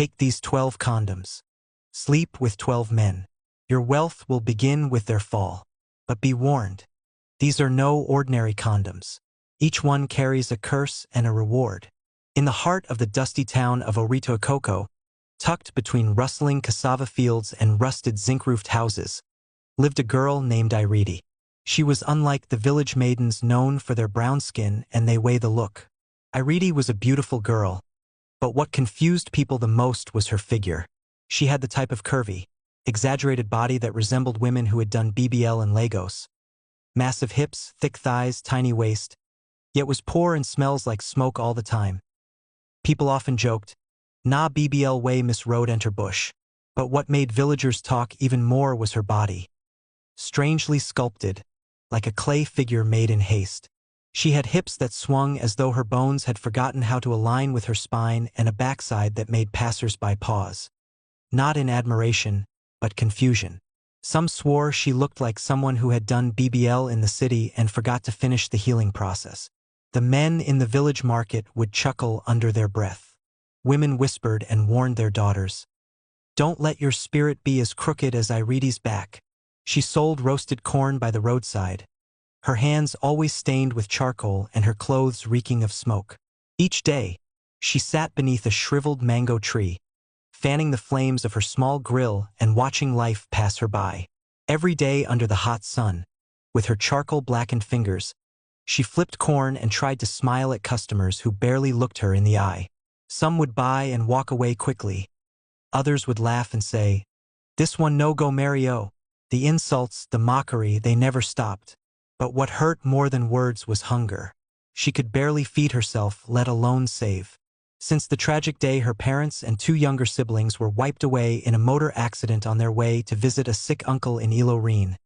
Take these 12 condoms. Sleep with 12 men. Your wealth will begin with their fall. But be warned. These are no ordinary condoms. Each one carries a curse and a reward. In the heart of the dusty town of Oritokoko, tucked between rustling cassava fields and rusted zinc-roofed houses, lived a girl named Iridi. She was unlike the village maidens known for their brown skin and they way the look. Iridi was a beautiful girl, but what confused people the most was her figure. She had the type of curvy, exaggerated body that resembled women who had done BBL in Lagos. Massive hips, thick thighs, tiny waist, yet was poor and smells like smoke all the time. People often joked, "Nah BBL way Miss Road enter bush." But what made villagers talk even more was her body. Strangely sculpted, like a clay figure made in haste. She had hips that swung as though her bones had forgotten how to align with her spine and a backside that made passers-by pause. Not in admiration, but confusion. Some swore she looked like someone who had done BBL in the city and forgot to finish the healing process. The men in the village market would chuckle under their breath. Women whispered and warned their daughters, "Don't let your spirit be as crooked as Iridi's back." She sold roasted corn by the roadside, her hands always stained with charcoal and her clothes reeking of smoke. Each day, she sat beneath a shriveled mango tree, fanning the flames of her small grill and watching life pass her by. Every day under the hot sun, with her charcoal-blackened fingers, she flipped corn and tried to smile at customers who barely looked her in the eye. Some would buy and walk away quickly. Others would laugh and say, "This one no go Mario." The insults, the mockery, they never stopped. But what hurt more than words was hunger. She could barely feed herself, let alone save. Since the tragic day her parents and 2 younger siblings were wiped away in a motor accident on their way to visit a sick uncle in Ilorine,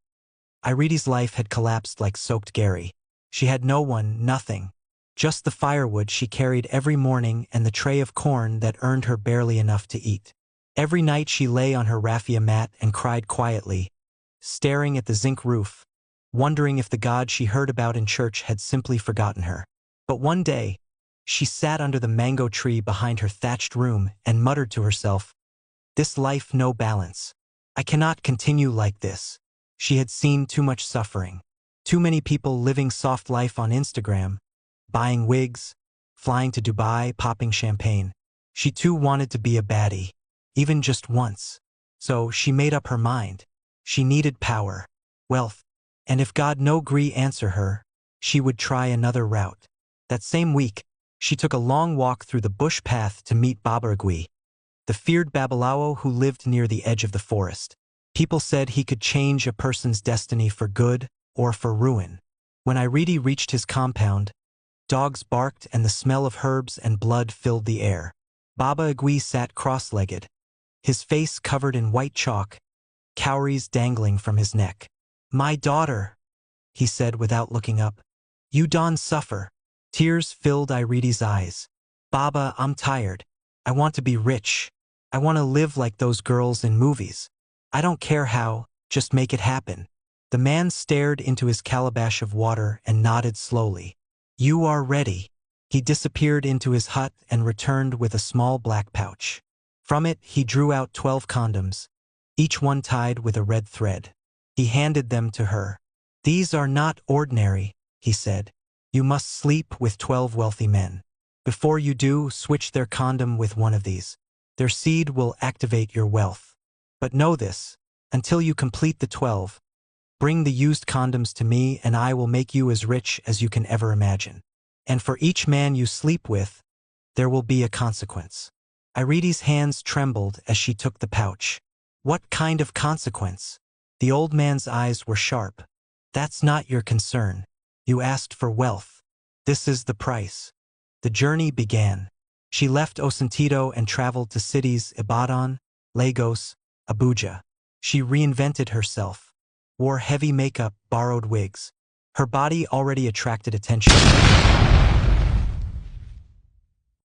Iridi's life had collapsed like soaked Gary. She had no one, nothing. Just the firewood she carried every morning and the tray of corn that earned her barely enough to eat. Every night she lay on her raffia mat and cried quietly, staring at the zinc roof, wondering if the God she heard about in church had simply forgotten her. But one day, she sat under the mango tree behind her thatched room and muttered to herself, "This life no balance. I cannot continue like this." She had seen too much suffering. Too many people living soft life on Instagram, buying wigs, flying to Dubai, popping champagne. She too wanted to be a baddie, even just once. So she made up her mind. She needed power, wealth, and if God no gree answer her, she would try another route. That same week, she took a long walk through the bush path to meet Baba Agui, the feared Babalawo who lived near the edge of the forest. People said he could change a person's destiny for good or for ruin. When Iridi reached his compound, dogs barked and the smell of herbs and blood filled the air. Baba Agui sat cross-legged, his face covered in white chalk, cowries dangling from his neck. "My daughter," he said without looking up, "you don't suffer." Tears filled Iridi's eyes. "Baba, I'm tired. I want to be rich. I want to live like those girls in movies. I don't care how, just make it happen." The man stared into his calabash of water and nodded slowly. "You are ready." He disappeared into his hut and returned with a small black pouch. From it, he drew out 12 condoms, each one tied with a red thread. He handed them to her. "These are not ordinary," he said. "You must sleep with 12 wealthy men. Before you do, switch their condom with one of these. Their seed will activate your wealth. But know this, until you complete the 12, bring the used condoms to me and I will make you as rich as you can ever imagine. And for each man you sleep with, there will be a consequence." Iridi's hands trembled as she took the pouch. "What kind of consequence?" The old man's eyes were sharp. "That's not your concern. You asked for wealth. This is the price." The journey began. She left Osentito and traveled to cities Ibadan, Lagos, Abuja. She reinvented herself, wore heavy makeup, borrowed wigs. Her body already attracted attention.